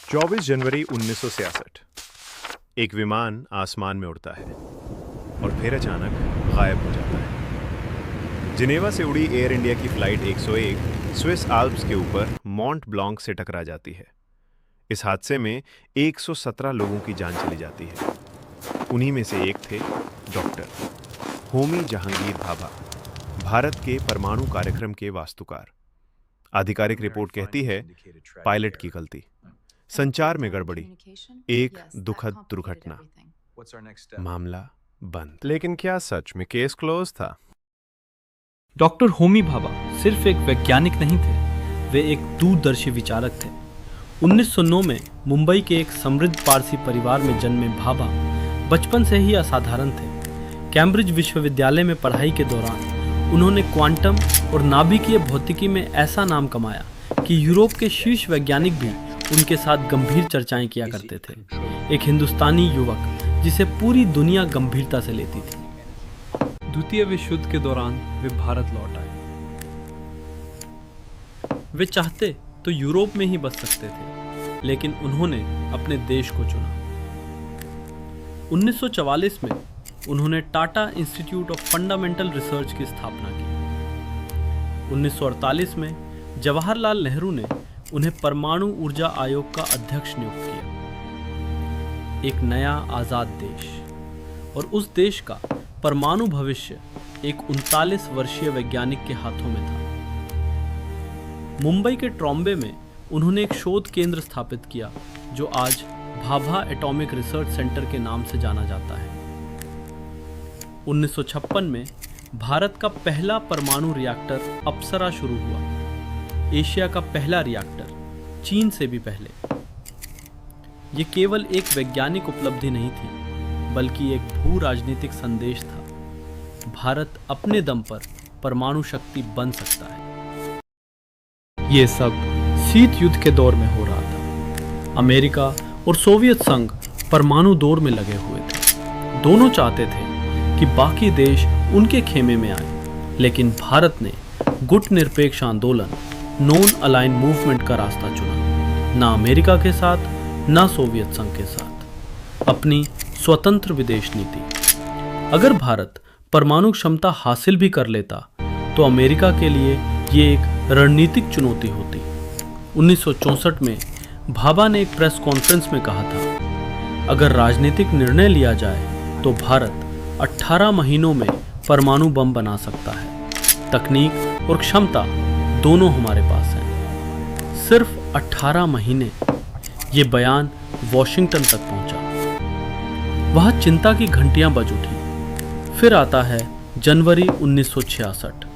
24 जनवरी 1966 एक विमान आसमान में उड़ता है और फिर अचानक गायब हो जाता है। जिनेवा से उड़ी एयर इंडिया की फ्लाइट 101 स्विस आल्प्स के ऊपर मॉन्ट ब्लांक से टकरा जाती है। इस हादसे में 117 लोगों की जान चली जाती है। उन्हीं में से एक थे डॉक्टर होमी जहांगीर भाभा, भारत के परमाणु कार्यक्रम के वास्तुकार। आधिकारिक रिपोर्ट कहती है पायलट की गलती, संचार में गड़बड़ी, एक दुखद दुर्घटना, मामला बंद। लेकिन क्या सच में केस क्लोज था? डॉक्टर होमी भाभा सिर्फ एक वैज्ञानिक नहीं थे, वे एक दूरदर्शी विचारक थे। 1909 में मुंबई के एक समृद्ध पारसी परिवार में जन्मे भाभा बचपन से ही असाधारण थे। कैम्ब्रिज विश्वविद्यालय में पढ़ाई के दौरान उन्होंने क्वांटम और नाभिकीय भौतिकी में ऐसा नाम कमाया कि यूरोप के शीर्ष वैज्ञानिक भी उनके साथ गंभीर चर्चाएं किया करते थे। एक हिंदुस्तानी युवक जिसे पूरी दुनिया गंभीरता से लेती थी। द्वितीय विश्व युद्ध के दौरान वे भारत लौट आए। वे चाहते तो यूरोप में ही बस सकते थे, लेकिन उन्होंने अपने देश को चुना। 1944 में उन्होंने Tata institute of fundamental research की स्थापना की। 1948 में जवाहरलाल नेहरू ने उन्हें परमाणु ऊर्जा आयोग का अध्यक्ष नियुक्त किया। एक नया आजाद देश और उस देश का परमाणु भविष्य एक 39 वर्षीय वैज्ञानिक के हाथों में था। मुंबई के ट्रॉम्बे में उन्होंने एक शोध केंद्र स्थापित किया जो आज भाभा एटॉमिक रिसर्च सेंटर के नाम से जाना जाता है। 1956 में भारत का पहला परमाणु रिएक्टर अप्सरा शुरू हुआ, एशिया का पहला रिएक्टर, चीन से भी पहले। ये केवल एक वैज्ञानिक उपलब्धि नहीं थी, बल्कि एक भू राजनीतिक संदेश था। भारत अपने दम पर परमाणु शक्ति बन सकता है। ये सब शीत युद्ध के दौर में हो रहा था। अमेरिका और सोवियत संघ परमाणु दौर में लगे हुए थे। दोनों चाहते थे कि बाकी देश उनके खेमे में आए, लेकिन भारत ने गुट निरपेक्ष आंदोलन, नॉन अलाइन मूवमेंट का रास्ता चुना। ना अमेरिका के साथ, ना सोवियत संघ के साथ, अपनी स्वतंत्र विदेश नीति। अगर भारत परमाणु क्षमता हासिल भी कर लेता तो अमेरिका के लिए ये एक रणनीतिक चुनौती होती। 1964 में भाभा ने एक प्रेस कॉन्फ्रेंस में कहा था, अगर राजनीतिक निर्णय लिया जाए तो भारत 18 महीनों में परमाणु बम बना सकता है। तकनीक और क्षमता दोनों हमारे पास हैं। सिर्फ 18 महीने। ये बयान वॉशिंगटन तक पहुंचा। वहां चिंता की घंटियां बज उठी। फिर आता है जनवरी 1966।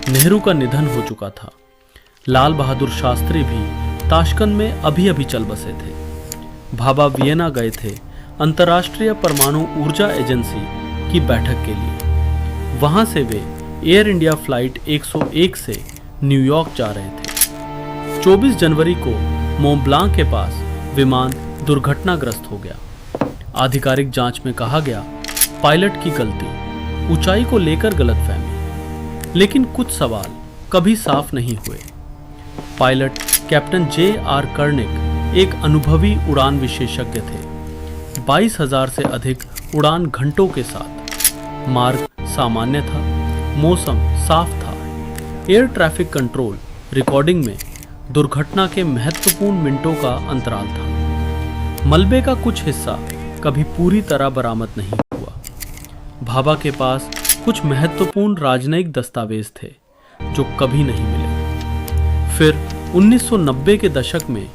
नेहरू का निधन हो चुका था। लाल बहादुर शास्त्री भी ताशकंद में अभी चल बसे थे। भाभा वियना गए थे अंतर्राष्ट्रीय परमाणु ऊर्जा एजेंसी की बैठक के लिए। वहां से वे एयर इंडिया फ्लाइट 101 से न्यूयॉर्क जा रहे थे। 24 जनवरी को मोंट ब्लांक के पास विमान दुर्घटनाग्रस्त हो गया। आधिकारिक जांच में कहा गया पायलट की गलती, ऊंचाई को लेकर गलतफहमी। लेकिन कुछ सवाल कभी साफ नहीं हुए। Pilot captain J.R. कर्निक एक अनुभवी उड़ान विशेषज्ञ थे। 22,000 से अधिक उड़ान घंटों के साथ। मार्ग सामान्य था, मौसम साफ था। एयर ट्रैफिक कंट्रोल रिकॉर्डिंग में दुर्घटना के महत्वपूर्ण मिनटों का अंतराल था। मलबे का कुछ हिस्सा कभी पूरी तरह बरामद नहीं हुआ। भाभा के पास कुछ महत्वपूर्ण राजनयिक दस्तावेज थे जो कभी नहीं मिले। फिर 1990 के दशक में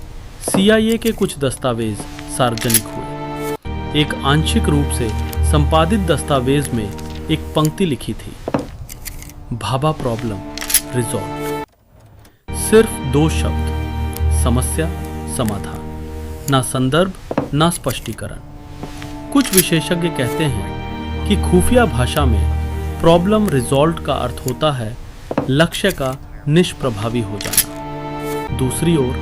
CIA के कुछ दस्तावेज सार्वजनिक हुए। एक आंशिक रूप से संपादित दस्तावेज में एक पंक्ति लिखी थी, भाभा प्रॉब्लम रिजॉल्व। सिर्फ 2 शब्द, समस्या समाधान। ना संदर्भ, ना स्पष्टीकरण। कुछ विशेषज्ञ कहते हैं कि खुफिया भाषा में प्रॉब्लम रिजॉल्व का अर्थ होता है लक्ष्य का निष्प्रभावी हो जाना। दूसरी ओर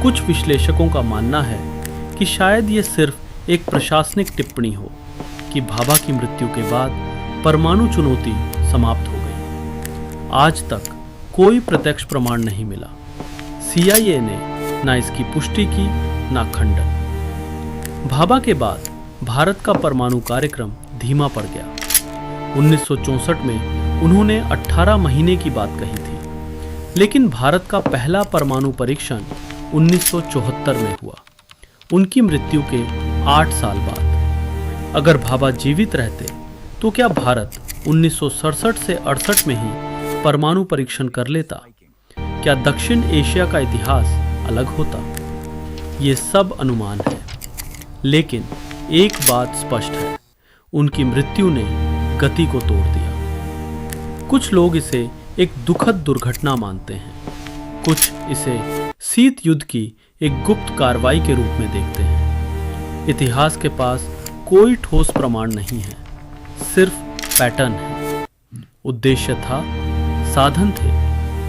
कुछ विश्लेषकों का मानना है कि शायद ये सिर्फ एक प्रशासनिक टिप्पणी हो कि भाभा की मृत्यु के बाद परमाणु चुनौती समाप्त हो गई। आज तक कोई प्रत्यक्ष प्रमाण नहीं मिला। CIA ने ना इसकी पुष्टि की ना खंडन। भाभा के बाद भारत का परमाणु कार्यक्रम धीमा पड़ गया। 1964 में उन्होंने 18 महीने की बात कही थी, लेकिन भारत का पहला परमाणु परीक्षण 1974 में हुआ, उनकी मृत्यु के 8 साल बाद। अगर भाभा जीवित रहते तो क्या भारत 1967 से 68 में ही परमाणु परीक्षण कर लेता? क्या दक्षिण एशिया का इतिहास अलग होता? ये सब अनुमान है, लेकिन एक बात स्पष्ट है, उनकी मृत्यु ने गति को तोड़ दिया। कुछ लोग इसे एक दुखद दुर्घटना मानते हैं, कुछ इसे शीत युद्ध की एक गुप्त कार्रवाई के रूप में देखते हैं। इतिहास के पास कोई ठोस प्रमाण नहीं है, सिर्फ पैटर्न है। उद्देश्य था, साधन थे,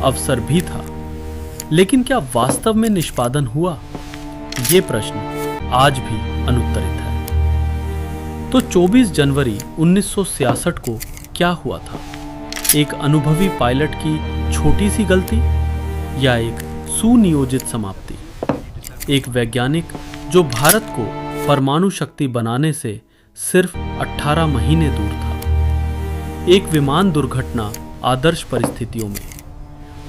अवसर भी था, लेकिन क्या वास्तव में निष्पादन हुआ? ये प्रश्न आज भी अनुत्तरित है। तो 24 जनवरी 1966 को क्या हुआ था? एक अनुभवी पायलट की छोटी सी गलती या एक सुनियोजित समाप्ति? एक वैज्ञानिक जो भारत को परमाणु शक्ति बनाने से सिर्फ 18 महीने दूर था। एक विमान दुर्घटना आदर्श परिस्थितियों में,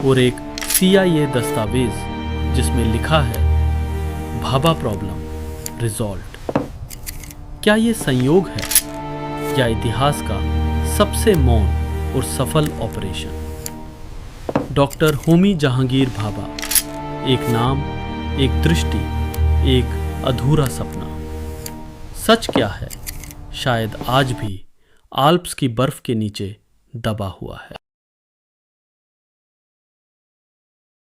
और एक CIA दस्तावेज जिसमें लिखा है भाभा प्रॉब्लम रिजॉल्व्ड। क्या ये संयोग है या इतिहास का सबसे मौन और सफल ऑपरेशन? डॉक्टर होमी जहांगीर भाभा, एक नाम, एक दृष्टि, एक अधूरा सपना। सच क्या है? शायद आज भी आल्प्स की बर्फ के नीचे दबा हुआ है।